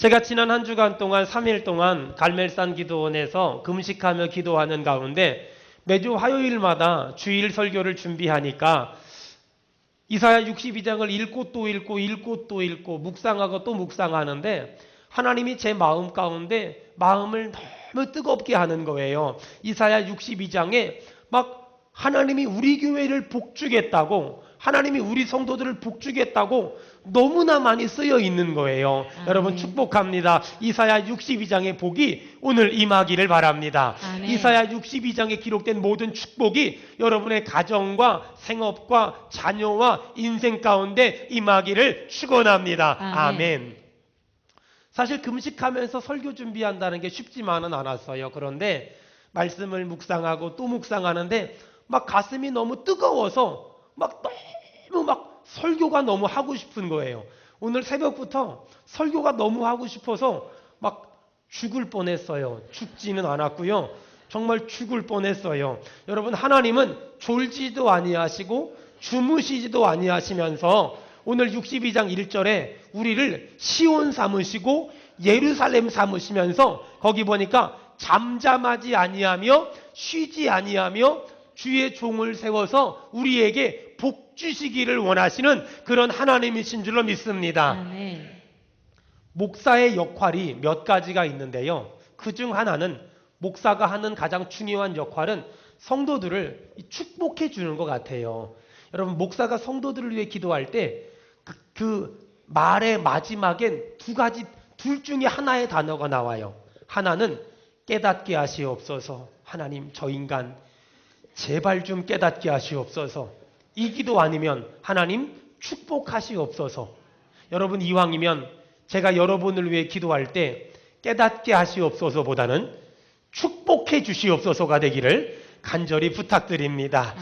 제가 지난 한 주간 동안 3일 동안 갈멜산 기도원에서 금식하며 기도하는 가운데 매주 화요일마다 주일 설교를 준비하니까 이사야 62장을 읽고 또 읽고 또 읽고 묵상하고 또 묵상하는데 하나님이 제 마음 가운데 마음을 너무 뜨겁게 하는 거예요. 이사야 62장에 막 하나님이 우리 교회를 복주겠다고, 하나님이 우리 성도들을 복주겠다고 너무나 많이 쓰여 있는 거예요. 여러분 축복합니다. 이사야 62장의 복이 오늘 임하기를 바랍니다. 이사야 62장에 기록된 모든 축복이 여러분의 가정과 생업과 자녀와 인생 가운데 임하기를 축원합니다. 아멘. 사실 금식하면서 설교 준비한다는 게 쉽지만은 않았어요. 그런데 말씀을 묵상하고 또 묵상하는데 막 가슴이 너무 뜨거워서 너무 설교가 너무 하고 싶은 거예요. 오늘 새벽부터 설교가 너무 하고 싶어서 막 죽을 뻔했어요. 죽지는 않았고요. 정말 죽을 뻔했어요. 여러분, 하나님은 졸지도 아니하시고 주무시지도 아니하시면서 오늘 62장 1절에 우리를 시온 삼으시고 예루살렘 삼으시면서 거기 보니까 잠잠하지 아니하며 쉬지 아니하며 주의 종을 세워서 우리에게 복 주시기를 원하시는 그런 하나님이신 줄로 믿습니다. 목사의 역할이 몇 가지가 있는데요. 그중 하나는, 목사가 하는 가장 중요한 역할은 성도들을 축복해 주는 것 같아요. 여러분, 목사가 성도들을 위해 기도할 때 그 말의 마지막엔 둘 중에 하나의 단어가 나와요. 하나는 깨닫게 하시옵소서. 하나님, 저 인간 제발 좀 깨닫게 하시옵소서. 이 기도 아니면 하나님 축복하시옵소서. 여러분, 이왕이면 제가 여러분을 위해 기도할 때 깨닫게 하시옵소서보다는 축복해 주시옵소서가 되기를 간절히 부탁드립니다.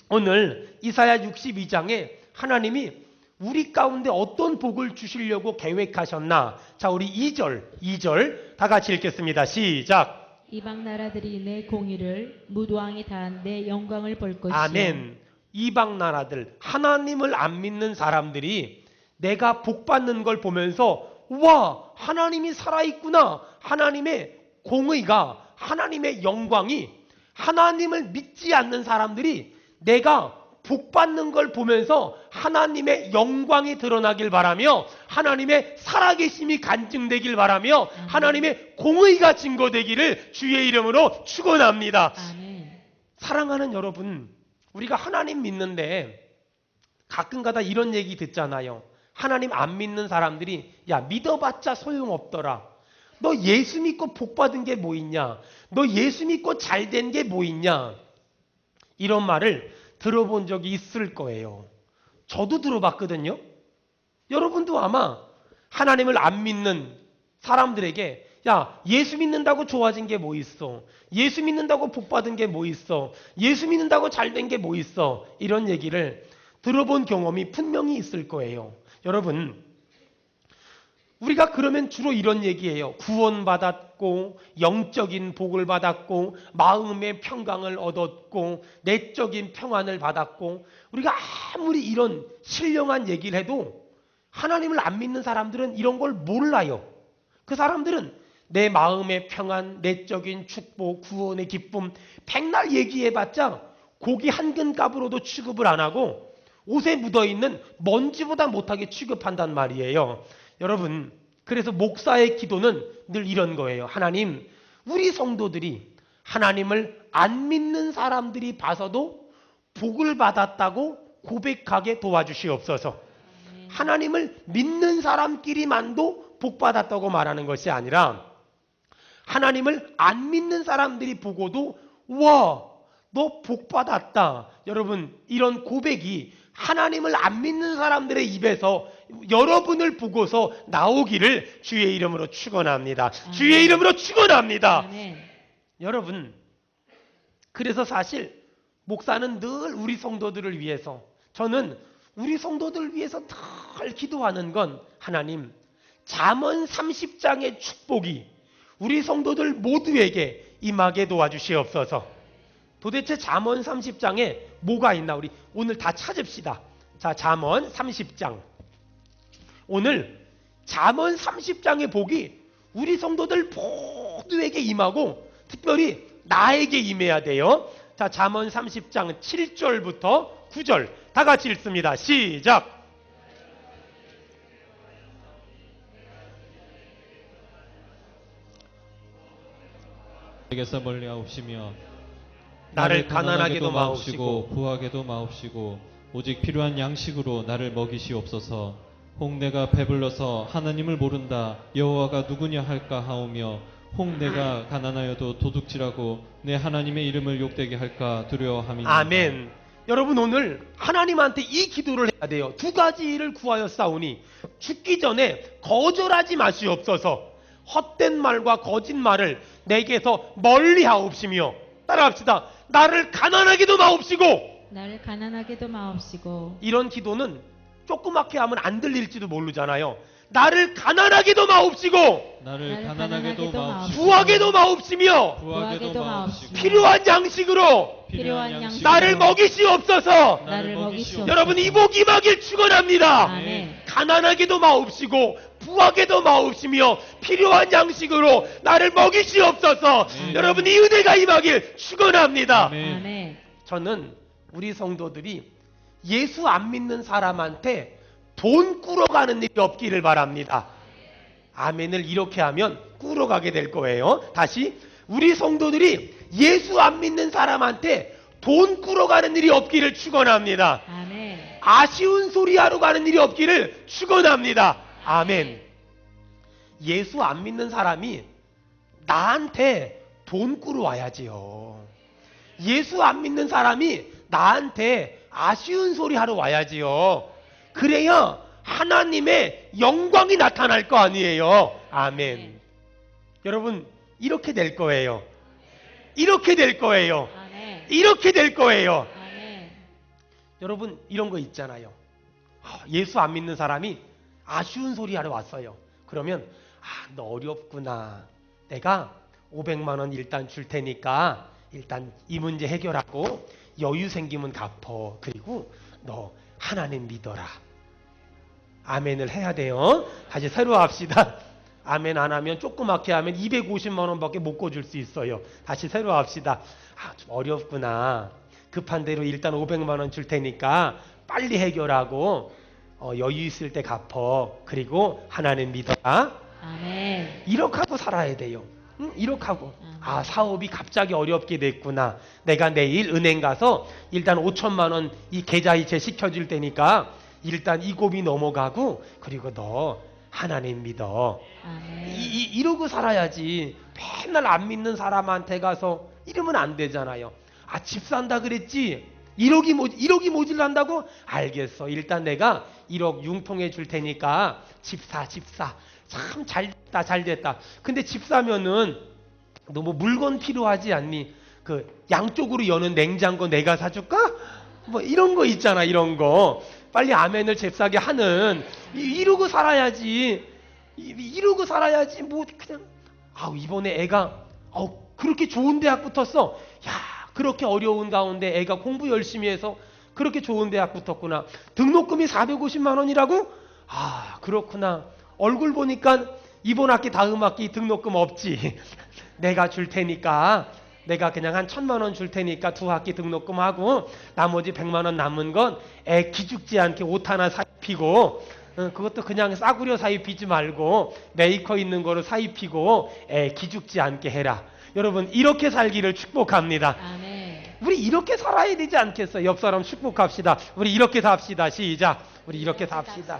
오늘 이사야 62장에 하나님이 우리 가운데 어떤 복을 주시려고 계획하셨나? 자, 우리 2절 다 같이 읽겠습니다. 시작. 이방 나라들이 내 공의를, 무도왕이 다 내 영광을 볼 것이요. 아멘. 이방 나라들, 하나님을 안 믿는 사람들이 내가 복 받는 걸 보면서 와, 하나님이 살아있구나. 하나님의 공의가, 하나님의 영광이, 하나님을 믿지 않는 사람들이 내가 복 받는 걸 보면서 하나님의 영광이 드러나길 바라며 하나님의 살아계심이 간증되길 바라며 하나님의 공의가 증거되기를 주의 이름으로 축원합니다. 사랑하는 여러분, 우리가 하나님 믿는데 가끔가다 이런 얘기 듣잖아요. 하나님 안 믿는 사람들이 야, 믿어봤자 소용없더라. 너 예수 믿고 복 받은 게 뭐 있냐? 너 예수 믿고 잘 된 게 뭐 있냐? 이런 말을 들어본 적이 있을 거예요. 저도 들어봤거든요. 여러분도 아마 하나님을 안 믿는 사람들에게 야, 예수 믿는다고 좋아진 게 뭐 있어? 예수 믿는다고 복 받은 게 뭐 있어? 예수 믿는다고 잘 된 게 뭐 있어? 이런 얘기를 들어본 경험이 분명히 있을 거예요. 여러분, 우리가 그러면 주로 이런 얘기예요. 구원받았고, 영적인 복을 받았고, 마음의 평강을 얻었고, 내적인 평안을 받았고, 우리가 아무리 이런 신령한 얘기를 해도 하나님을 안 믿는 사람들은 이런 걸 몰라요. 그 사람들은 내 마음의 평안, 내적인 축복, 구원의 기쁨, 백날 얘기해봤자 고기 한 근값으로도 취급을 안 하고 옷에 묻어있는 먼지보다 못하게 취급한단 말이에요. 여러분, 그래서 목사의 기도는 늘 이런 거예요. 하나님, 우리 성도들이 하나님을 안 믿는 사람들이 봐서도 복을 받았다고 고백하게 도와주시옵소서. 하나님을 믿는 사람끼리만도 복 받았다고 말하는 것이 아니라 하나님을 안 믿는 사람들이 보고도 와, 너 복 받았다. 여러분, 이런 고백이 하나님을 안 믿는 사람들의 입에서 여러분을 보고서 나오기를 주의 이름으로 축원합니다. 주의 이름으로 축원합니다. 여러분, 그래서 사실 목사는 늘 우리 성도들을 위해서, 저는 우리 성도들을 위해서 늘 기도하는 건 하나님, 잠언 30장의 축복이 우리 성도들 모두에게 임하게 도와주시옵소서. 도대체 잠언 30장에 뭐가 있나 우리 오늘 다 찾읍시다. 자, 잠언 30장. 오늘 잠언 30장의 복이 우리 성도들 모두에게 임하고 특별히 나에게 임해야 돼요. 자, 잠언 30장 7절부터 9절 다 같이 읽습니다. 시작. 에게서 멀리하옵시며 나를 가난하게도 마옵시고 부하게도 마옵시고 오직 필요한 양식으로 나를 먹이시옵소서. 혹 내가 배불러서 하나님을 모른다 여호와가 누구냐 할까 하오며 혹 내가 가난하여도 도둑질하고 내 하나님의 이름을 욕되게 할까 두려워함이니이다. 아멘. 여러분 오늘 하나님한테 이 기도를 해야 돼요. 두 가지를 구하였사오니 죽기 전에 거절하지 마시옵소서. 헛된 말과 거짓말을 내게서 멀리하옵시며 따라합시다. 나를 가난하게도 마옵시고. 나를 가난하게도 마옵시고 이런 기도는 조그맣게 하면 안 들릴지도 모르잖아요. 나를 가난하게도 마옵시고 나를 가난하게도 마옵시고 부하게도 마옵시며 부하게도 마옵시고 필요한 양식으로 필요한 양식으로 나를 먹이시옵소서. 나를 먹이시옵소서. 여러분 이 복 임하길 축원합니다. 아멘. 가난하게도 마옵시고 부하게도 마옵시며 필요한 양식으로 나를 먹이시옵소서. 아멘. 여러분 이 은혜가 임하길 축원합니다. 아멘. 아멘. 저는 우리 성도들이 예수 안 믿는 사람한테 돈 꾸러가는 일이 없기를 바랍니다. 아멘을 이렇게 하면 꾸러가게 될 거예요. 다시 우리 성도들이 예수 안 믿는 사람한테 돈 꾸러가는 일이 없기를 축원합니다. 아멘. 아쉬운 소리 하러 가는 일이 없기를 축원합니다. 아멘. 예수 안 믿는 사람이 나한테 돈 꾸러 와야지요. 예수 안 믿는 사람이 나한테 아쉬운 소리 하러 와야지요. 그래야 하나님의 영광이 나타날 거 아니에요. 아멘. 여러분 이렇게 될 거예요. 이렇게 될 거예요. 아멘. 이렇게 될 거예요. 아멘. 여러분 이런 거 있잖아요. 예수 안 믿는 사람이 아쉬운 소리 하러 왔어요. 그러면 너 어렵구나. 내가 500만 원 일단 줄 테니까 일단 이 문제 해결하고 여유 생기면 갚어. 그리고 너 하나님 믿어라. 아멘을 해야 돼요. 다시 새로 합시다. 아멘 안 하면 조그맣게 하면 250만 원밖에 못 꿔줄 수 있어요. 다시 새로 합시다. 좀 어렵구나. 급한 대로 일단 500만 원 줄 테니까 빨리 해결하고 여유 있을 때 갚어. 그리고 하나님 믿어라. 아멘. 이렇게 하고 살아야 돼요. 응? 이렇게 하고 사업이 갑자기 어렵게 됐구나. 내가 내일 은행 가서 일단 5천만 원 이 계좌이체 시켜줄 테니까 일단 이 고비 넘어가고 그리고 너 하나님 믿어. 아멘. 이러고 살아야지. 맨날 안 믿는 사람한테 가서 이러면 안 되잖아요. 집 산다 그랬지? 1억이 모질란다고? 알겠어. 일단 내가 1억 융통해 줄 테니까 집 사. 참 잘됐다. 근데 집 사면은 너 뭐 물건 필요하지 않니? 그 양쪽으로 여는 냉장고 내가 사줄까? 뭐 이런 거 있잖아. 이런 거 빨리 아멘을 잽싸게 하는. 이러고 살아야지. 이러고 살아야지. 뭐 그냥 이번에 애가 그렇게 좋은 대학 붙었어. 야, 그렇게 어려운 가운데 애가 공부 열심히 해서 그렇게 좋은 대학 붙었구나. 등록금이 450만 원이라고? 그렇구나. 얼굴 보니까 이번 학기 다음 학기 등록금 없지. 내가 줄 테니까 내가 그냥 한 1,000만 원 줄 테니까 2학기 등록금 하고 나머지 100만 원 남은 건 애 기죽지 않게 옷 하나 사입히고 그것도 그냥 싸구려 사입히지 말고 메이커 있는 거로 사입히고 애 기죽지 않게 해라. 여러분 이렇게 살기를 축복합니다. 아멘. 우리 이렇게 살아야 되지 않겠어요? 옆 사람 축복합시다. 우리 이렇게 삽시다. 시작. 우리 이렇게 삽시다.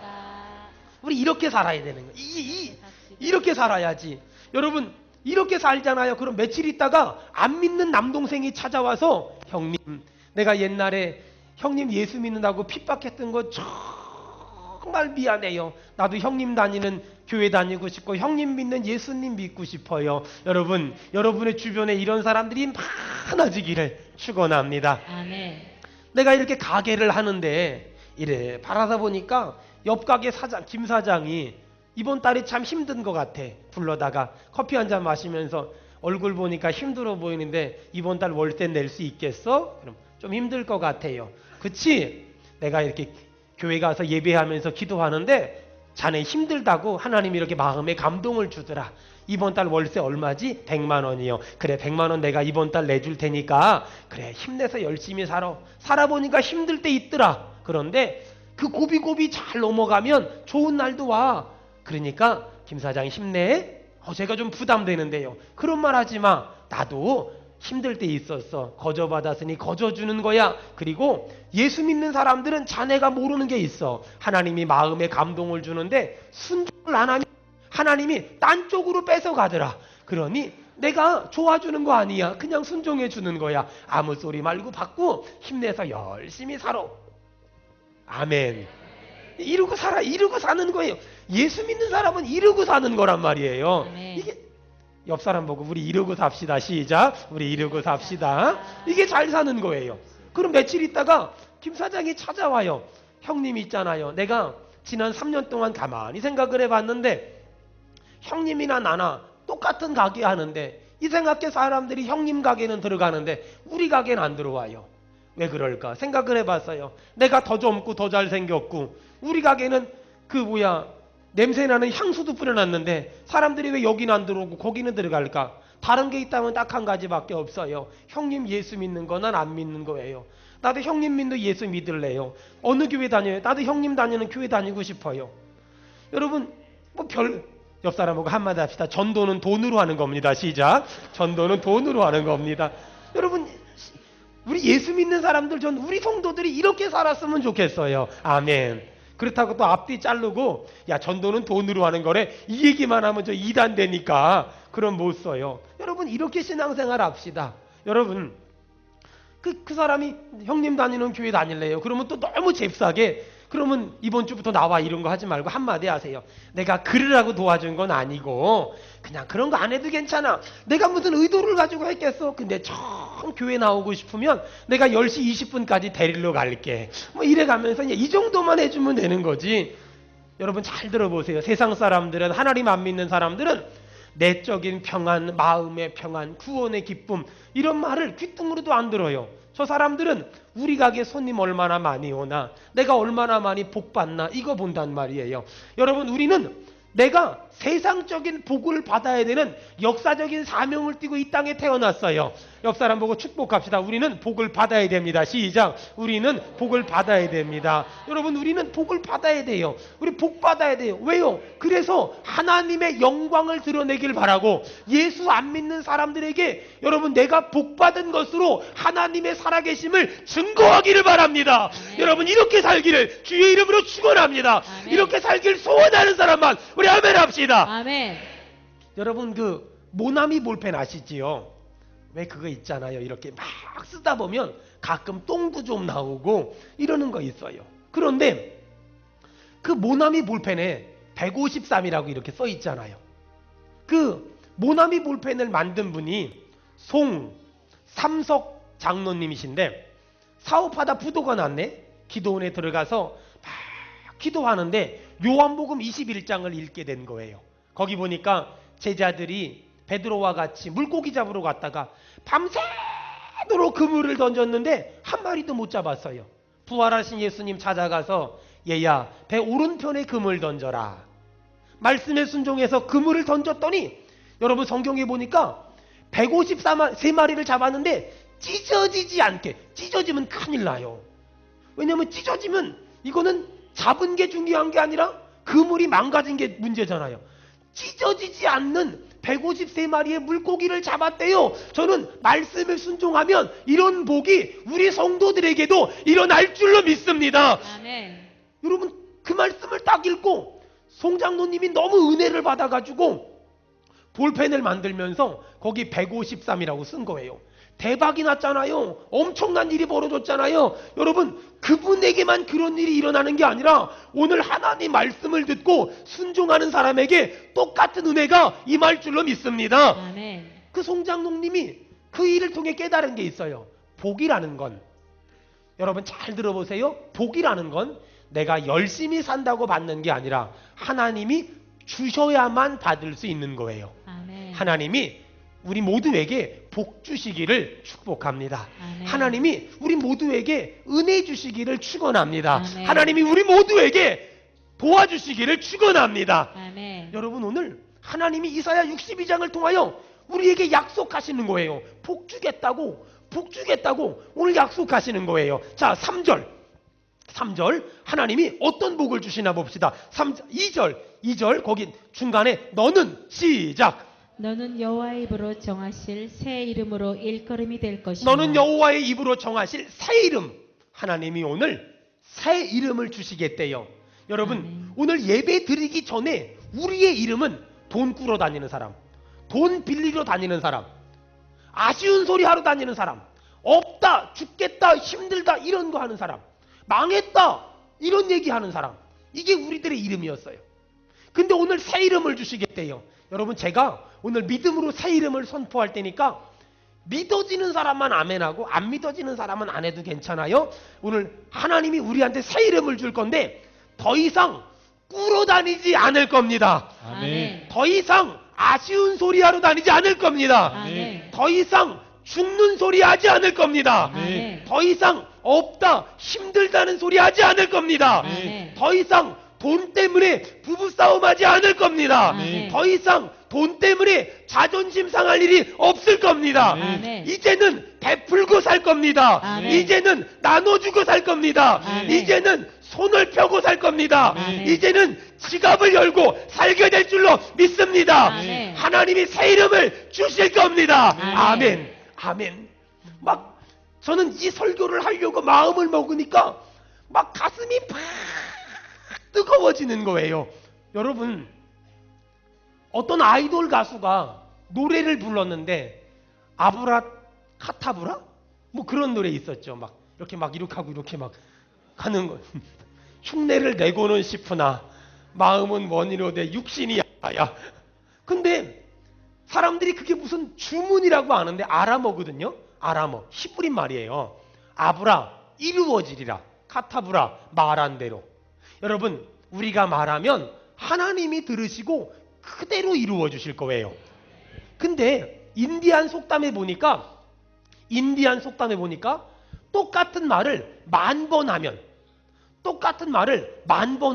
우리 이렇게 살아야 되는 거예요. 이렇게 살아야지. 여러분 이렇게 살잖아요. 그럼 며칠 있다가 안 믿는 남동생이 찾아와서 형님 내가 옛날에 형님 예수 믿는다고 핍박했던 거 정말 미안해요. 나도 형님 다니는 교회 다니고 싶고 형님 믿는 예수님 믿고 싶어요. 여러분 여러분의 주변에 이런 사람들이 많아지기를 축원합니다. 아멘. 내가 이렇게 가게를 하는데 이래 바라다 보니까 옆 가게 사장 김 사장이 이번 달이 참 힘든 것 같아. 불러다가 커피 한 잔 마시면서 얼굴 보니까 힘들어 보이는데 이번 달 월세 낼 수 있겠어? 그럼 좀 힘들 것 같아요. 그치? 내가 이렇게 교회 가서 예배하면서 기도하는데 자네 힘들다고 하나님이 이렇게 마음에 감동을 주더라. 이번 달 월세 얼마지? 100만 원이요. 그래 100만 원 내가 이번 달 내줄 테니까 그래 힘내서 열심히 살아. 살아보니까 힘들 때 있더라. 그런데 그 고비고비 잘 넘어가면 좋은 날도 와. 그러니까 김 사장 힘내. 제가 좀 부담되는데요. 그런 말 하지 마. 나도 힘들 때 있었어. 거저 받았으니 거저 주는 거야. 그리고 예수 믿는 사람들은 자네가 모르는 게 있어. 하나님이 마음에 감동을 주는데 순종을 안 하면 하나님이 딴 쪽으로 뺏어가더라. 그러니 내가 좋아주는 거 아니야. 그냥 순종해 주는 거야. 아무 소리 말고 받고 힘내서 열심히 살아. 아멘. 이루고 살아. 이루고 사는 거예요. 예수 믿는 사람은 이루고 사는 거란 말이에요. 아멘. 이게 옆 사람 보고 우리 이루고 삽시다. 시작. 우리 이루고 삽시다. 이게 잘 사는 거예요. 그럼 며칠 있다가 김 사장이 찾아와요. 형님 있잖아요. 내가 지난 3년 동안 가만히 생각을 해봤는데 형님이나 나나 똑같은 가게 하는데 이상하게 사람들이 형님 가게는 들어가는데 우리 가게는 안 들어와요. 왜 그럴까? 생각을 해봤어요. 내가 더 젊고 더 잘생겼고 우리 가게는 냄새나는 향수도 뿌려놨는데 사람들이 왜 여기는 안 들어오고 거기는 들어갈까? 다른 게 있다면 딱 한 가지밖에 없어요. 형님 예수 믿는 거 난 안 믿는 거예요. 나도 형님 믿는 예수 믿을래요. 어느 교회 다녀요? 나도 형님 다니는 교회 다니고 싶어요. 여러분 옆 사람하고 한마디 합시다. 전도는 돈으로 하는 겁니다. 시작. 전도는 돈으로 하는 겁니다. 여러분 우리 예수 믿는 사람들 우리 성도들이 이렇게 살았으면 좋겠어요. 아멘. 그렇다고 또 앞뒤 자르고 야 전도는 돈으로 하는 거래 이 얘기만 하면 저 이단 되니까 그럼 못 써요. 여러분 이렇게 신앙생활 합시다. 여러분 그 사람이 형님 다니는 교회 다닐래요. 그러면 또 너무 잽싸게 그러면 이번 주부터 나와 이런 거 하지 말고 한마디 하세요. 내가 그러라고 도와준 건 아니고 그냥 그런 거 안 해도 괜찮아. 내가 무슨 의도를 가지고 했겠어. 근데 참 교회 나오고 싶으면 내가 10시 20분까지 데리러 갈게. 뭐 이래 가면서 이 정도만 해주면 되는 거지. 여러분 잘 들어보세요. 세상 사람들은 하나님 안 믿는 사람들은 내적인 평안, 마음의 평안, 구원의 기쁨 이런 말을 귀뚱으로도 안 들어요. 저 사람들은 우리 가게 손님 얼마나 많이 오나 내가 얼마나 많이 복 받나 이거 본단 말이에요. 여러분 우리는 내가 세상적인 복을 받아야 되는 역사적인 사명을 띠고 이 땅에 태어났어요. 옆 사람 보고 축복합시다. 우리는 복을 받아야 됩니다. 시작. 우리는 복을 받아야 됩니다. 여러분 우리는 복을 받아야 돼요. 우리 복 받아야 돼요. 왜요? 그래서 하나님의 영광을 드러내길 바라고 예수 안 믿는 사람들에게 여러분 내가 복 받은 것으로 하나님의 살아계심을 증거하기를 바랍니다. 여러분 이렇게 살기를 주의 이름으로 축원합니다. 이렇게 살기를 소원하는 사람만 우리 아멘 합시다. 아멘. 여러분 모나미 볼펜 아시지요? 왜 그거 있잖아요. 이렇게 막 쓰다 보면 가끔 똥도 좀 나오고 이러는 거 있어요. 그런데 그 모나미 볼펜에 153이라고 이렇게 써 있잖아요. 그 모나미 볼펜을 만든 분이 송삼석 장로님이신데 사업하다 부도가 났네. 기도원에 들어가서 막 기도하는데 요한복음 21장을 읽게 된 거예요. 거기 보니까 제자들이 베드로와 같이 물고기 잡으러 갔다가 밤새도록 그물을 던졌는데 한 마리도 못 잡았어요. 부활하신 예수님 찾아가서 얘야 배 오른편에 그물 던져라. 말씀에 순종해서 그물을 던졌더니 여러분 성경에 보니까 153마리를 잡았는데 찢어지지 않게. 찢어지면 큰일 나요. 왜냐하면 찢어지면 이거는 잡은 게 중요한 게 아니라 그물이 망가진 게 문제잖아요. 찢어지지 않는 153마리의 물고기를 잡았대요. 저는 말씀을 순종하면 이런 복이 우리 성도들에게도 일어날 줄로 믿습니다. 아멘. 여러분 그 말씀을 딱 읽고 송장로님이 너무 은혜를 받아가지고 볼펜을 만들면서 거기 153이라고 쓴 거예요. 대박이 났잖아요. 엄청난 일이 벌어졌잖아요. 여러분 그분에게만 그런 일이 일어나는 게 아니라 오늘 하나님 말씀을 듣고 순종하는 사람에게 똑같은 은혜가 임할 줄로 믿습니다. 아멘. 그 송장로님이 그 일을 통해 깨달은 게 있어요. 복이라는 건 여러분 잘 들어보세요. 복이라는 건 내가 열심히 산다고 받는 게 아니라 하나님이 주셔야만 받을 수 있는 거예요. 아멘. 하나님이 우리 모두에게 복 주시기를 축복합니다. 아멘. 하나님이 우리 모두에게 은혜 주시기를 축원합니다. 아멘. 하나님이 우리 모두에게 도와주시기를 축원합니다. 아멘. 여러분, 오늘 하나님이 이사야 62장을 통하여 우리에게 약속하시는 거예요. 복 주겠다고 오늘 약속하시는 거예요. 자, 3절 하나님이 어떤 복을 주시나 봅시다. 2절 거기 중간에 너는 시작. 너는 여호와의 입으로 정하실 새 이름으로 일컬음이 될 것이며 너는 여호와의 입으로 정하실 새 이름. 하나님이 오늘 새 이름을 주시겠대요. 여러분, 아멘. 오늘 예배 드리기 전에 우리의 이름은 돈 꾸러 다니는 사람, 돈 빌리러 다니는 사람, 아쉬운 소리 하러 다니는 사람, 없다, 죽겠다, 힘들다 이런 거 하는 사람, 망했다 이런 얘기하는 사람, 이게 우리들의 이름이었어요. 근데 오늘 새 이름을 주시겠대요. 여러분, 제가 오늘 믿음으로 새 이름을 선포할 때니까 믿어지는 사람만 아멘하고 안 믿어지는 사람은 안 해도 괜찮아요. 오늘 하나님이 우리한테 새 이름을 줄 건데 더 이상 꾸러 다니지 않을 겁니다. 아멘. 더 이상 아쉬운 소리 하러 다니지 않을 겁니다. 아멘. 더 이상 죽는 소리 하지 않을 겁니다. 아멘. 더 이상 없다, 힘들다는 소리 하지 않을 겁니다. 아멘. 더 이상 돈 때문에 부부싸움 하지 않을 겁니다. 아멘. 더 이상 돈 때문에 자존심 상할 일이 없을 겁니다. 아멘. 이제는 베풀고 살 겁니다. 아멘. 이제는 나눠주고 살 겁니다. 아멘. 이제는 손을 펴고 살 겁니다. 아멘. 이제는 지갑을 열고 살게 될 줄로 믿습니다. 아멘. 하나님이 새 이름을 주실 겁니다. 아멘. 아멘. 아멘. 막 저는 이 설교를 하려고 마음을 먹으니까 막 가슴이 팍 뜨거워지는 거예요. 여러분, 어떤 아이돌 가수가 노래를 불렀는데 아브라 카타브라? 뭐 그런 노래 있었죠. 막 이렇게 하고 이렇게 막 하는 거. 흉내를 내고는 싶으나 마음은 원이로되 육신이 야야. 근데 사람들이 그게 무슨 주문이라고 아는데 아람어거든요. 아람어 히브리 말이에요. 아브라 이루어지리라, 카타브라 말한 대로. 여러분, 우리가 말하면 하나님이 들으시고 그대로 이루어 주실 거예요. 근데 인디안 속담에 보니까 똑같은 말을 만 번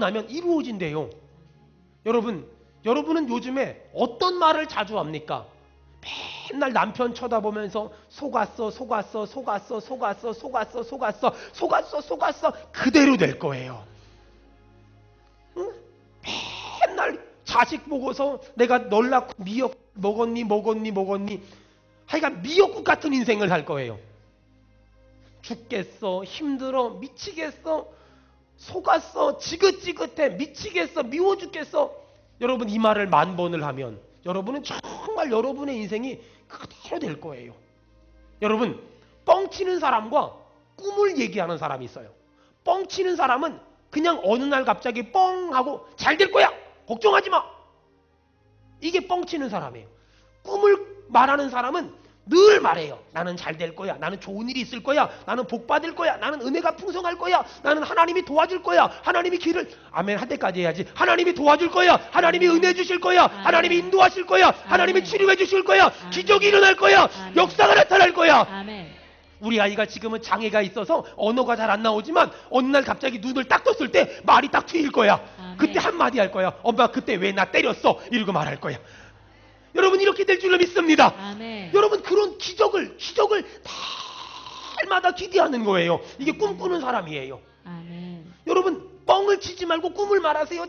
하면 이루어진대요. 여러분은 요즘에 어떤 말을 자주 합니까? 맨날 남편 쳐다보면서 속았어 그대로 될 거예요. 응? 맨날 자식 보고서 내가 널 낳고 미역 먹었니? 하여간 미역국 같은 인생을 할 거예요. 죽겠어, 힘들어, 미치겠어, 속았어, 지긋지긋해, 미치겠어, 미워 죽겠어. 여러분, 이 말을 만 번을 하면 여러분은 정말 여러분의 인생이 그대로 될 거예요. 여러분, 뻥치는 사람과 꿈을 얘기하는 사람이 있어요. 뻥치는 사람은 그냥 어느 날 갑자기 뻥 하고 잘 될 거야, 걱정하지 마, 이게 뻥치는 사람이에요. 꿈을 말하는 사람은 늘 말해요. 나는 잘 될 거야, 나는 좋은 일이 있을 거야, 나는 복 받을 거야, 나는 은혜가 풍성할 거야, 나는 하나님이 도와줄 거야, 하나님이 길을 아멘 할 때까지 해야지. 하나님이 도와줄 거야, 하나님이 은혜 주실 거야, 하나님이 인도하실 거야, 하나님이 치료해 주실 거야, 기적이 일어날 거야, 역사가 나타날 거야. 아멘. 우리 아이가 지금은 장애가 있어서 언어가 잘 안 나오지만 어느 날 갑자기 눈을 딱 떴을 때 말이 딱 트일 거야. 아멘. 그때 한마디 할 거야. 엄마 그때 왜 나 때렸어? 이러고 말할 거야. 여러분, 이렇게 될 줄로 믿습니다. 아멘. 여러분, 그런 기적을 날마다 기대하는 거예요. 이게 꿈꾸는 사람이에요. 아멘. 여러분, 뻥을 치지 말고 꿈을 말하세요.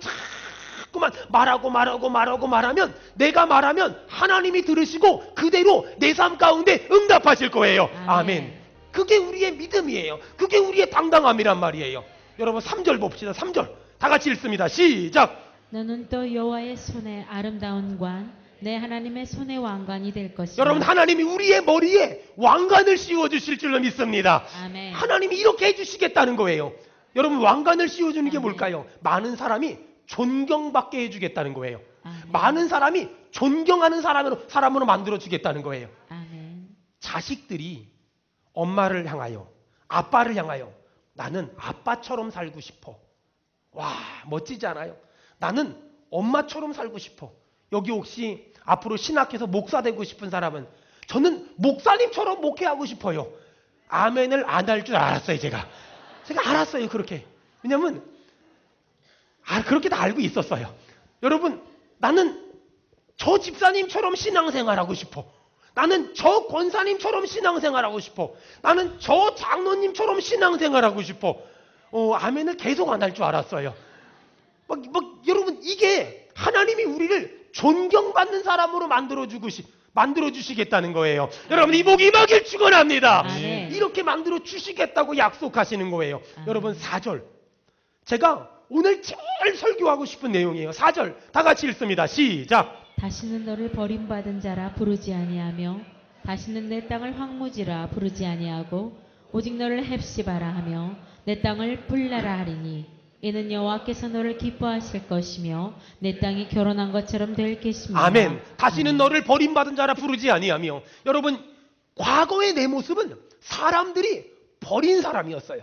자꾸만 말하면 내가 말하면 하나님이 들으시고 그대로 내 삶 가운데 응답하실 거예요. 아멘. 그게 우리의 믿음이에요. 그게 우리의 당당함이란 말이에요. 여러분, 3절 봅시다. 3절 다 같이 읽습니다. 시작. 너는 또 여호와의 손에 아름다운 관, 내 하나님의 손의 왕관이 될 것이다. 여러분, 하나님이 우리의 머리에 왕관을 씌워주실 줄로 믿습니다. 아멘. 하나님이 이렇게 해주시겠다는 거예요. 여러분, 왕관을 씌워주는 게 아멘. 뭘까요? 많은 사람이 존경받게 해주겠다는 거예요. 아멘. 많은 사람이 존경하는 사람으로 만들어주겠다는 거예요. 아멘. 자식들이 엄마를 향하여, 아빠를 향하여 나는 아빠처럼 살고 싶어. 와, 멋지지 않아요? 나는 엄마처럼 살고 싶어. 여기 혹시 앞으로 신학해서 목사 되고 싶은 사람은 저는 목사님처럼 목회하고 싶어요. 아멘을 안 할 줄 알았어요. 제가 알았어요. 그렇게. 왜냐면 그렇게 다 알고 있었어요. 여러분, 나는 저 집사님처럼 신앙생활하고 싶어. 나는 저 권사님처럼 신앙생활하고 싶어. 나는 저 장로님처럼 신앙생활하고 싶어. 아멘을 계속 안 할 줄 알았어요. 여러분, 이게 하나님이 우리를 존경받는 사람으로 만들어 주시겠다는 거예요. 여러분, 이 복이 임하길 축원합니다. 아멘. 이렇게 만들어 주시겠다고 약속하시는 거예요. 여러분, 4절. 제가 오늘 제일 설교하고 싶은 내용이에요. 4절 다 같이 읽습니다. 시작. 다시는 너를 버림받은 자라 부르지 아니하며 다시는 내 땅을 황무지라 부르지 아니하고 오직 너를 헵시바라 하며 내 땅을 불나라 하리니 이는 여호와께서 너를 기뻐하실 것이며 내 땅이 결혼한 것처럼 될 것입니다. 아멘. 다시는 너를 버림받은 자라 부르지 아니하며. 여러분, 과거의 내 모습은 사람들이 버린 사람이었어요.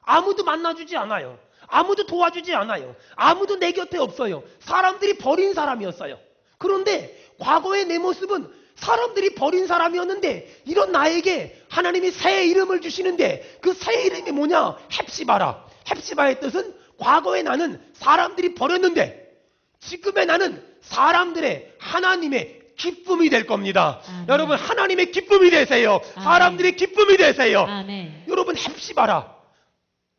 아무도 만나주지 않아요. 아무도 도와주지 않아요. 아무도 내 곁에 없어요. 사람들이 버린 사람이었어요. 그런데 과거의 내 모습은 사람들이 버린 사람이었는데 이런 나에게 하나님이 새 이름을 주시는데 그 새 이름이 뭐냐? 헵시바라. 헵시바의 뜻은 과거의 나는 사람들이 버렸는데 지금의 나는 사람들의 하나님의 기쁨이 될 겁니다. 아멘. 여러분, 하나님의 기쁨이 되세요. 사람들의 기쁨이 되세요. 아멘. 여러분, 헵시바라.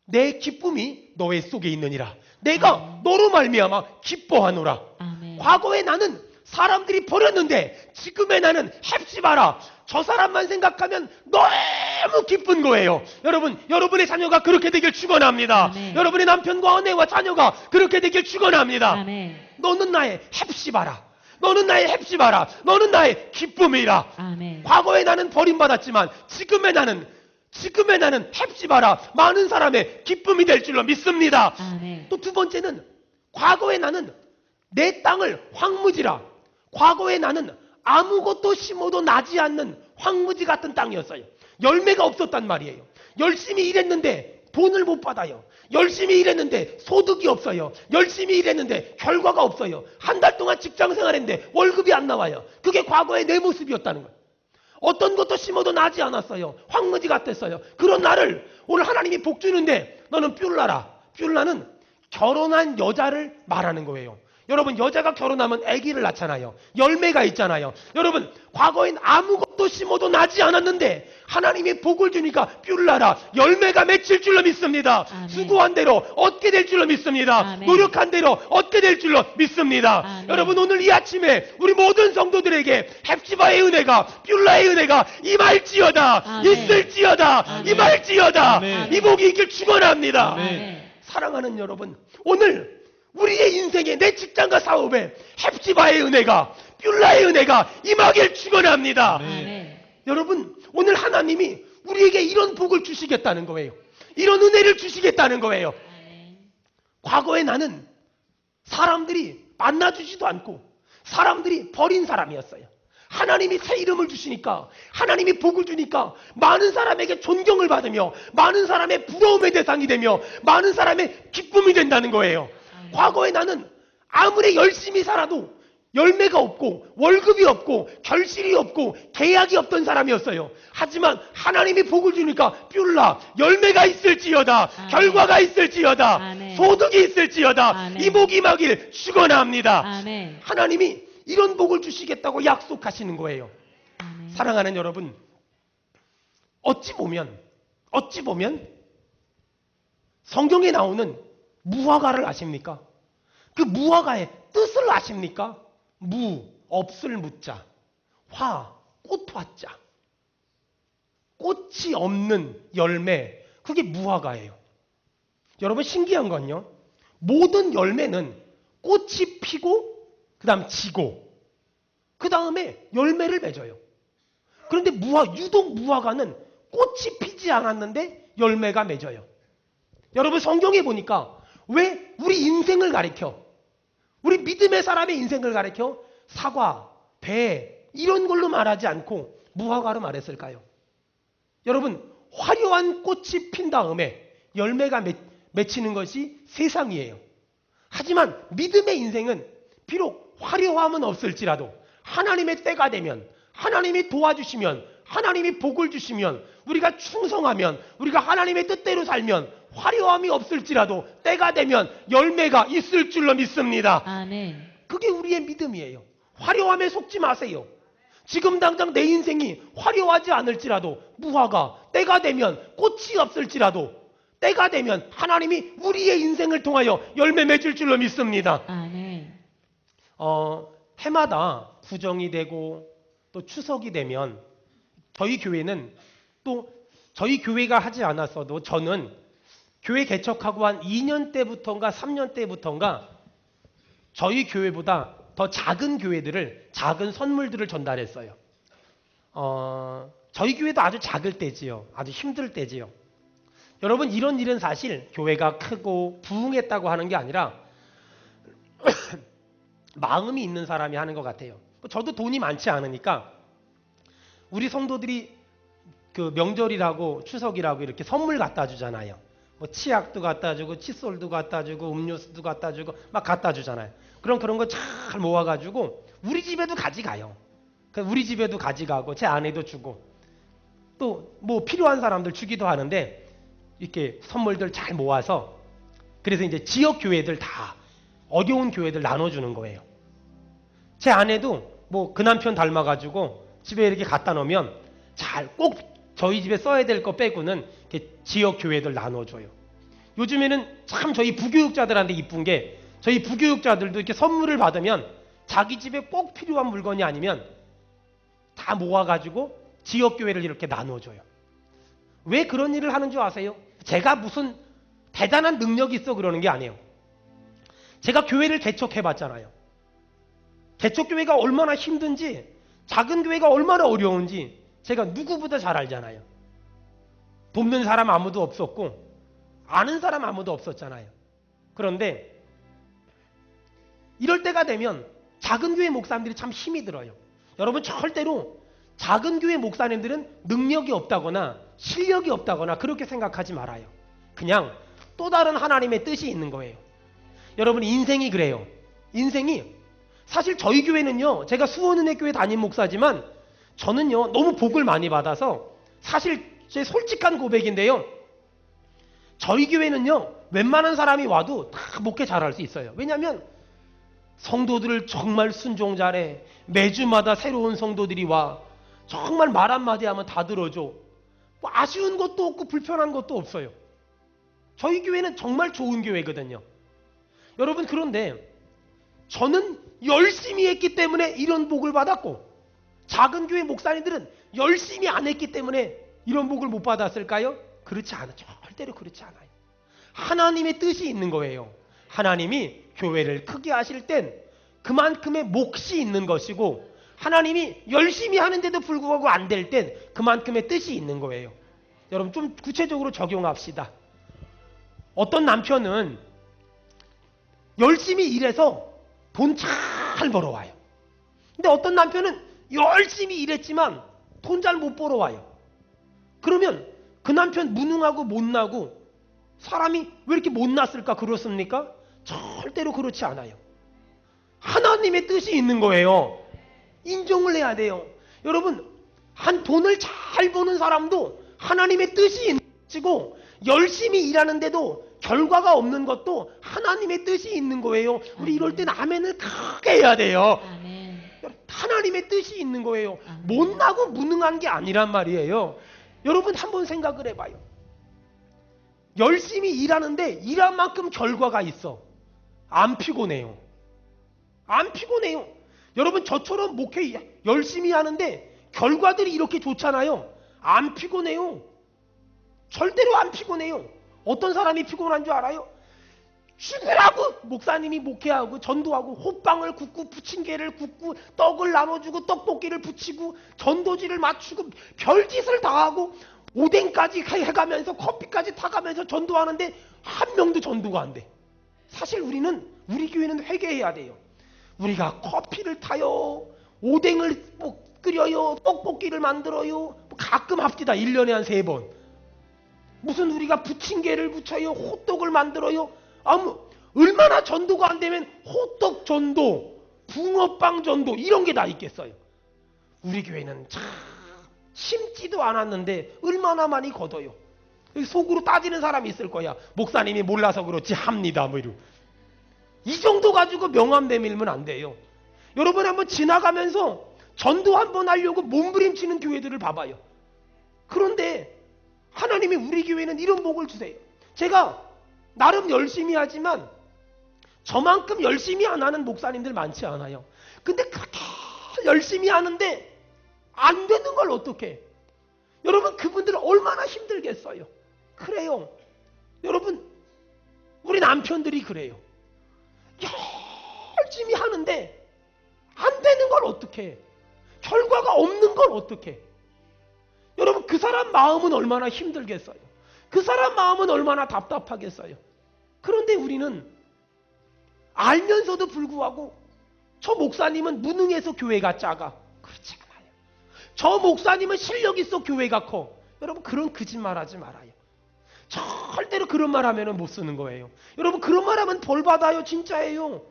내 기쁨이 너의 속에 있느니라. 내가 너로 말미암아 기뻐하노라. 아멘. 과거의 나는 사람들이 버렸는데 지금의 나는 헵시바라. 저 사람만 생각하면 너무 기쁜 거예요. 여러분, 여러분의 자녀가 그렇게 되길 축원합니다. 아멘. 여러분의 남편과 아내와 자녀가 그렇게 되길 축원합니다. 아멘. 너는 나의 헵시바라. 너는 나의 헵시바라. 너는 나의 기쁨이라. 아멘. 과거의 나는 버림받았지만 지금의 나는 헵시바라. 많은 사람의 기쁨이 될 줄로 믿습니다. 아멘. 또 두 번째는 과거의 나는 내 땅을 황무지라. 과거의 나는 아무것도 심어도 나지 않는 황무지 같은 땅이었어요. 열매가 없었단 말이에요. 열심히 일했는데 돈을 못 받아요. 열심히 일했는데 소득이 없어요. 열심히 일했는데 결과가 없어요. 한 달 동안 직장 생활했는데 월급이 안 나와요. 그게 과거의 내 모습이었다는 거예요. 어떤 것도 심어도 나지 않았어요. 황무지 같았어요. 그런 나를 오늘 하나님이 복 주는데 너는 뷸라라. 뷸라는 결혼한 여자를 말하는 거예요. 여러분, 여자가 결혼하면 아기를 낳잖아요. 열매가 있잖아요. 여러분, 과거엔 아무것도 심어도 나지 않았는데 하나님이 복을 주니까 뷸라라. 열매가 맺힐 줄로 믿습니다. 아멘. 수고한 대로 얻게 될 줄로 믿습니다. 아멘. 노력한 대로 얻게 될 줄로 믿습니다. 아멘. 여러분, 오늘 이 아침에 우리 모든 성도들에게 헵시바의 은혜가, 뷸라의 은혜가 임할지어다. 아멘. 있을지어다. 아멘. 임할지어다. 아멘. 이 복이 있길 축원합니다. 아멘. 사랑하는 여러분, 오늘 우리의 인생에, 내 직장과 사업에 헵시바의 은혜가, 뷸라의 은혜가 임하길 축원합니다. 아멘. 여러분, 오늘 하나님이 우리에게 이런 복을 주시겠다는 거예요. 이런 은혜를 주시겠다는 거예요. 아멘. 과거에 나는 사람들이 만나주지도 않고 사람들이 버린 사람이었어요. 하나님이 새 이름을 주시니까, 하나님이 복을 주니까 많은 사람에게 존경을 받으며 많은 사람의 부러움의 대상이 되며 많은 사람의 기쁨이 된다는 거예요. 과거에 나는 아무리 열심히 살아도 열매가 없고 월급이 없고 결실이 없고 계약이 없던 사람이었어요. 하지만 하나님이 복을 주니까 뷸라, 열매가 있을지어다. 아멘. 결과가 있을지어다. 아멘. 소득이 있을지어다. 아멘. 이 복이 임하길 축원합니다. 아멘. 하나님이 이런 복을 주시겠다고 약속하시는 거예요. 아멘. 사랑하는 여러분, 어찌 보면 성경에 나오는 무화과를 아십니까? 그 무화과의 뜻을 아십니까? 무, 없을 무자, 화, 꽃화자. 꽃이 없는 열매, 그게 무화과예요. 여러분, 신기한 건요, 모든 열매는 꽃이 피고 그 다음 지고 그 다음에 열매를 맺어요. 그런데 유독 무화과는 꽃이 피지 않았는데 열매가 맺어요. 여러분, 성경에 보니까 왜 우리 인생을 가리켜, 우리 믿음의 사람의 인생을 가리켜 사과, 배 이런 걸로 말하지 않고 무화과로 말했을까요? 여러분, 화려한 꽃이 핀 다음에 열매가 맺히는 것이 세상이에요. 하지만 믿음의 인생은 비록 화려함은 없을지라도 하나님의 때가 되면, 하나님이 도와주시면, 하나님이 복을 주시면, 우리가 충성하면, 우리가 하나님의 뜻대로 살면 화려함이 없을지라도 때가 되면 열매가 있을 줄로 믿습니다. 아멘. 그게 우리의 믿음이에요. 화려함에 속지 마세요. 지금 당장 내 인생이 화려하지 않을지라도 무화과 때가 되면 꽃이 없을지라도 때가 되면 하나님이 우리의 인생을 통하여 열매 맺을 줄로 믿습니다. 아멘. 해마다 구정이 되고 또 추석이 되면 저희 교회는 또 저희 교회가 하지 않았어도 저는 교회 개척하고 한 2년 때부터인가 3년 때부터인가 저희 교회보다 더 작은 교회들을 작은 선물들을 전달했어요. 저희 교회도 아주 작을 때지요. 아주 힘들 때지요. 여러분 이런 일은 사실 교회가 크고 부흥했다고 하는 게 아니라 마음이 있는 사람이 하는 것 같아요. 저도 돈이 많지 않으니까 우리 성도들이 그 명절이라고 추석이라고 이렇게 선물 갖다 주잖아요. 뭐 치약도 갖다 주고 칫솔도 갖다 주고 음료수도 갖다 주고 막 갖다 주잖아요. 그런 거 잘 모아가지고 우리 집에도 가져가요. 우리 집에도 가져가고 제 아내도 주고 또 뭐 필요한 사람들 주기도 하는데 이렇게 선물들 잘 모아서 그래서 이제 지역 교회들 다 어려운 교회들 나눠주는 거예요. 제 아내도 뭐 그 남편 닮아가지고 집에 이렇게 갖다 놓으면 잘 꼭 저희 집에 써야 될 거 빼고는 이렇게 지역 교회들 나눠줘요. 요즘에는 참 저희 부교육자들한테 이쁜 게 저희 부교육자들도 이렇게 선물을 받으면 자기 집에 꼭 필요한 물건이 아니면 다 모아가지고 지역 교회를 이렇게 나눠줘요. 왜 그런 일을 하는 줄 아세요? 제가 무슨 대단한 능력이 있어 그러는 게 아니에요. 제가 교회를 개척해봤잖아요. 개척교회가 얼마나 힘든지 작은 교회가 얼마나 어려운지 제가 누구보다 잘 알잖아요. 돕는 사람 아무도 없었고 아는 사람 아무도 없었잖아요. 그런데 이럴 때가 되면 작은 교회 목사님들이 참 힘이 들어요. 여러분 절대로 작은 교회 목사님들은 능력이 없다거나 실력이 없다거나 그렇게 생각하지 말아요. 그냥 또 다른 하나님의 뜻이 있는 거예요. 여러분 인생이 그래요. 인생이 사실 저희 교회는요. 제가 수원은혜교회 담임 목사지만 저는요. 너무 복을 많이 받아서 사실 제 솔직한 고백인데요. 저희 교회는요. 웬만한 사람이 와도 다 목회 잘할 수 있어요. 왜냐하면 성도들을 정말 순종 잘해. 매주마다 새로운 성도들이 와. 정말 말 한마디 하면 다 들어줘. 뭐 아쉬운 것도 없고 불편한 것도 없어요. 저희 교회는 정말 좋은 교회거든요. 여러분 그런데 저는 열심히 했기 때문에 이런 복을 받았고 작은 교회 목사님들은 열심히 안 했기 때문에 이런 복을 못 받았을까요? 그렇지 않아요. 절대로 그렇지 않아요. 하나님의 뜻이 있는 거예요. 하나님이 교회를 크게 하실 땐 그만큼의 몫이 있는 것이고 하나님이 열심히 하는데도 불구하고 안 될 땐 그만큼의 뜻이 있는 거예요. 여러분 좀 구체적으로 적용합시다. 어떤 남편은 열심히 일해서 돈 잘 벌어와요. 근데 어떤 남편은 열심히 일했지만 돈 잘 못 벌어와요. 그러면 그 남편 무능하고 못나고 사람이 왜 이렇게 못났을까 그렇습니까? 절대로 그렇지 않아요. 하나님의 뜻이 있는 거예요. 인정을 해야 돼요. 여러분 한 돈을 잘 버는 사람도 하나님의 뜻이 있는 것이고 열심히 일하는데도 결과가 없는 것도 하나님의 뜻이 있는 거예요. 우리 이럴 땐 아멘을 크게 해야 돼요. 아멘. 하나님의 뜻이 있는 거예요. 아멘. 못나고 무능한 게 아니란 말이에요. 여러분 한번 생각을 해봐요. 열심히 일하는데 일한 만큼 결과가 있어. 안 피곤해요. 안 피곤해요. 여러분 저처럼 목회 열심히 하는데 결과들이 이렇게 좋잖아요. 안 피곤해요. 절대로 안 피곤해요. 어떤 사람이 피곤한 줄 알아요? 죽으라고 목사님이 목회하고 전도하고 호빵을 굽고 부침개를 굽고 떡을 나눠주고 떡볶이를 부치고 전도지를 맞추고 별짓을 다 하고 오뎅까지 해가면서 커피까지 타가면서 전도하는데 한 명도 전도가 안 돼. 사실 우리 교회는 회개해야 돼요. 우리가 커피를 타요. 오뎅을 끓여요. 떡볶이를 만들어요. 가끔 합시다. 1년에 한 3번. 무슨 우리가 부침개를 부쳐요. 호떡을 만들어요. 얼마나 전도가 안 되면 호떡 전도, 붕어빵 전도 이런 게 다 있겠어요. 우리 교회는 참 심지도 않았는데 얼마나 많이 걷어요. 속으로 따지는 사람이 있을 거야. 목사님이 몰라서 그렇지 합니다. 뭐 이러고. 이 정도 가지고 명함 내밀면 안 돼요. 여러분 한번 지나가면서 전도 한번 하려고 몸부림치는 교회들을 봐봐요. 그런데 하나님이 우리 교회는 이런 복을 주세요. 제가 나름 열심히 하지만 저만큼 열심히 안 하는 목사님들 많지 않아요. 근데 그렇게 열심히 하는데 안 되는 걸 어떻게? 여러분 그분들 얼마나 힘들겠어요. 그래요. 여러분 우리 남편들이 그래요. 열심히 하는데 안 되는 걸 어떻게? 결과가 없는 걸 어떻게? 여러분 그 사람 마음은 얼마나 힘들겠어요. 그 사람 마음은 얼마나 답답하겠어요. 그런데 우리는 알면서도 불구하고 저 목사님은 무능해서 교회가 작아. 그렇지 않아요. 저 목사님은 실력 있어 교회가 커. 여러분 그런 거짓말 하지 말아요. 절대로 그런 말 하면 못 쓰는 거예요. 여러분 그런 말 하면 벌 받아요. 진짜예요.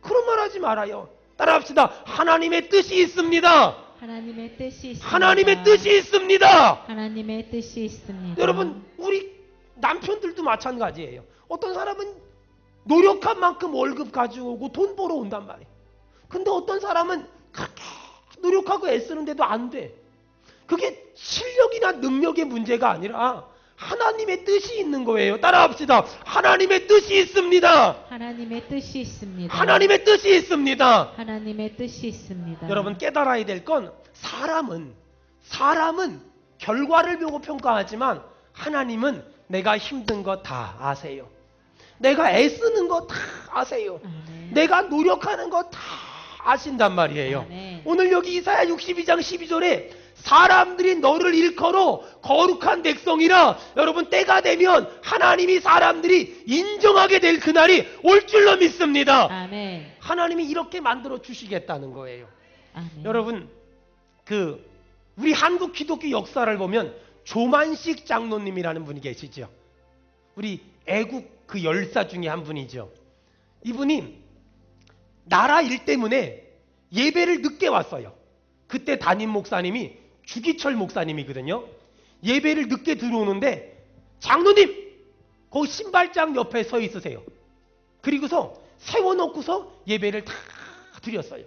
그런 말 하지 말아요. 따라합시다. 하나님의 뜻이 있습니다. 하나님의 뜻이 있습니다. 하나님의 뜻이 있습니다. 하나님의 뜻이 있습니다. 여러분 우리 남편들도 마찬가지예요. 어떤 사람은 노력한 만큼 월급 가져오고 돈 벌어 온단 말이에요. 근데 어떤 사람은 그렇게 노력하고 애쓰는데도 안 돼. 그게 실력이나 능력의 문제가 아니라 하나님의 뜻이 있는 거예요. 따라합시다. 하나님의 뜻이 있습니다. 하나님의 뜻이 있습니다. 하나님의 뜻이 있습니다. 하나님의 뜻이 있습니다. 여러분 깨달아야 될 건 사람은 결과를 보고 평가하지만 하나님은 내가 힘든 거 다 아세요. 내가 애쓰는 거 다 아세요. 아멘. 내가 노력하는 거 다 아신단 말이에요. 아멘. 오늘 여기 이사야 62장 12절에 사람들이 너를 일컬어 거룩한 백성이라. 여러분 때가 되면 하나님이 사람들이 인정하게 될 그날이 올 줄로 믿습니다. 아멘. 하나님이 이렇게 만들어 주시겠다는 거예요. 아멘. 여러분 우리 한국 기독교 역사를 보면 조만식 장로님이라는 분이 계시죠. 우리 애국 그 열사 중에 한 분이죠. 이분이 나라 일 때문에 예배를 늦게 왔어요. 그때 담임 목사님이 주기철 목사님이거든요. 예배를 늦게 들어오는데 장로님 거기 신발장 옆에 서 있으세요. 그리고서 세워놓고서 예배를 다 드렸어요.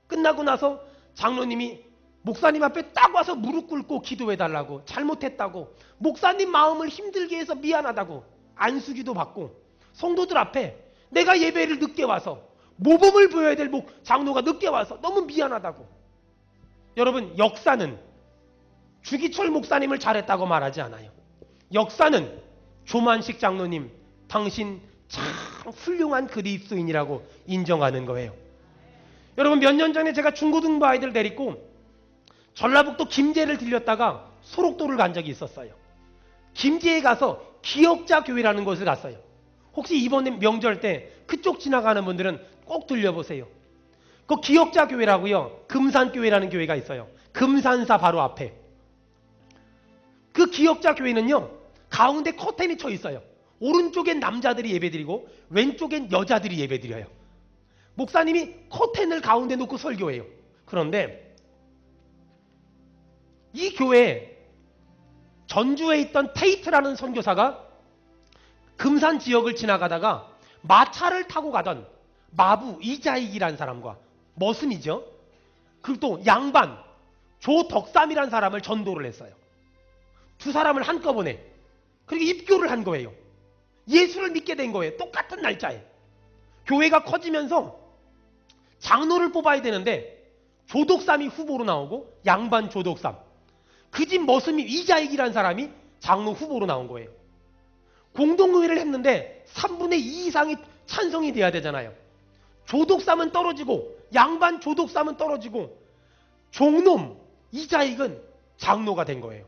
끝나고 나서 장로님이 목사님 앞에 딱 와서 무릎 꿇고 기도해달라고, 잘못했다고, 목사님 마음을 힘들게 해서 미안하다고 안수기도 받고, 성도들 앞에 내가 예배를 늦게 와서 모범을 보여야 될 장로가 늦게 와서 너무 미안하다고. 여러분 역사는 주기철 목사님을 잘했다고 말하지 않아요. 역사는 조만식 장로님 당신 참 훌륭한 그리스도인이라고 인정하는 거예요. 여러분 몇 년 전에 제가 중고등부 아이들 데리고 전라북도 김제를 들렸다가 소록도를 간 적이 있었어요. 김제에 가서 기역자 교회라는 곳을 갔어요. 혹시 이번에 명절 때 그쪽 지나가는 분들은 꼭 들려보세요. 그 기역자 교회라고요. 금산교회라는 교회가 있어요. 금산사 바로 앞에. 그 기역자 교회는요. 가운데 커튼이 쳐 있어요. 오른쪽엔 남자들이 예배드리고 왼쪽엔 여자들이 예배드려요. 목사님이 커튼을 가운데 놓고 설교해요. 그런데 이 교회에 전주에 있던 테이트라는 선교사가 금산 지역을 지나가다가 마차를 타고 가던 마부 이자익이라는 사람과 머슴이죠. 그리고 또 양반 조덕삼이라는 사람을 전도를 했어요. 두 사람을 한꺼번에. 그리고 입교를 한 거예요. 예수를 믿게 된 거예요. 똑같은 날짜에. 교회가 커지면서 장로를 뽑아야 되는데 조덕삼이 후보로 나오고 양반 조덕삼. 그 집 머슴이 이자익이라는 사람이 장로 후보로 나온 거예요. 공동의회를 했는데 3분의 2 이상이 찬성이 돼야 되잖아요. 조덕삼은 떨어지고 양반 조덕삼은 떨어지고 종놈 이자익은 장로가 된 거예요.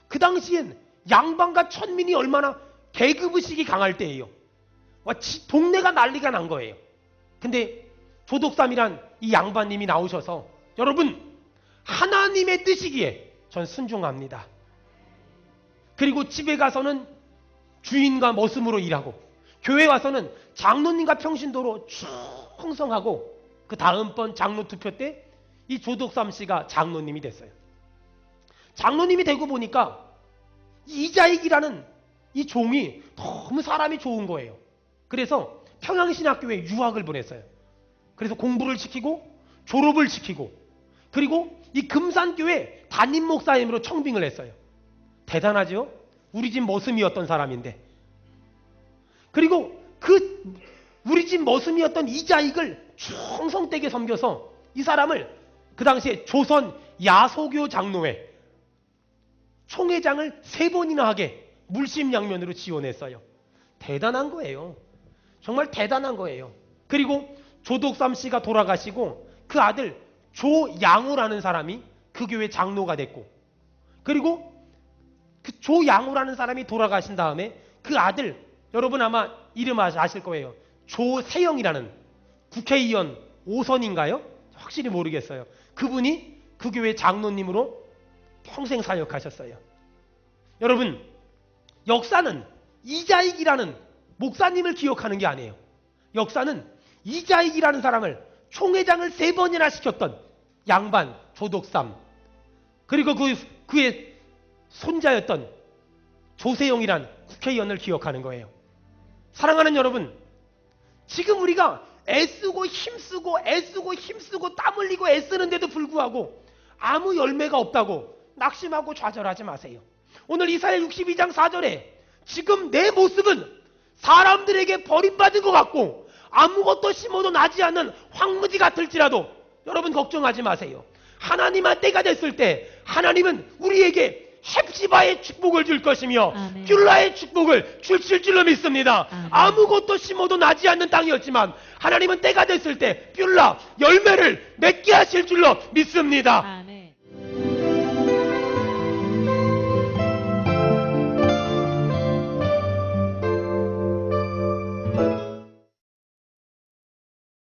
그 당시엔 양반과 천민이 얼마나 계급의식이 강할 때예요. 동네가 난리가 난 거예요. 근데 조덕삼이란 이 양반님이 나오셔서 여러분 하나님의 뜻이기에 전 순종합니다. 그리고 집에 가서는 주인과 머슴으로 일하고 교회 와서는 장로님과 평신도로 충성하고 그 다음번 장로 투표 때 이 조덕삼 씨가 장로님이 됐어요. 장로님이 되고 보니까 이자익이라는 이 종이 너무 사람이 좋은 거예요. 그래서 평양신학교에 유학을 보냈어요. 그래서 공부를 시키고 졸업을 시키고 그리고 이 금산교회 담임 목사님으로 청빙을 했어요. 대단하죠? 우리 집 머슴이었던 사람인데. 그리고 그 우리 집 머슴이었던 이자익을 충성되게 섬겨서 이 사람을 그 당시에 조선 야소교 장로회 총회장을 3번이나 하게 물심양면으로 지원했어요. 대단한 거예요. 정말 대단한 거예요. 그리고 조덕삼 씨가 돌아가시고 그 아들 조양우라는 사람이 그 교회 장로가 됐고 그리고 그 조양우라는 사람이 돌아가신 다음에 그 아들 여러분 아마 이름 아실 거예요. 조세영이라는 국회의원 5선인가요? 확실히 모르겠어요. 그분이 그 교회 장로님으로 평생 사역하셨어요. 여러분 역사는 이자익이라는 목사님을 기억하는 게 아니에요. 역사는 이자익이라는 사람을 총회장을 3번이나 시켰던 양반 조덕삼 그리고 그의 손자였던 조세영이란 국회의원을 기억하는 거예요. 사랑하는 여러분, 지금 우리가 애쓰고 힘쓰고 땀 흘리고 애쓰는데도 불구하고 아무 열매가 없다고 낙심하고 좌절하지 마세요. 오늘 이사야 62장 4절에 지금 내 모습은 사람들에게 버림받은 것 같고 아무것도 심어도 나지 않는 황무지 같을지라도 여러분 걱정하지 마세요. 하나님한 때가 됐을 때 하나님은 우리에게 헵시바의 축복을 줄 것이며 아멘. 귤라의 축복을 주실 줄로 믿습니다. 아멘. 아무것도 심어도 나지 않는 땅이었지만 하나님은 때가 됐을 때 귤라 열매를 맺게 하실 줄로 믿습니다.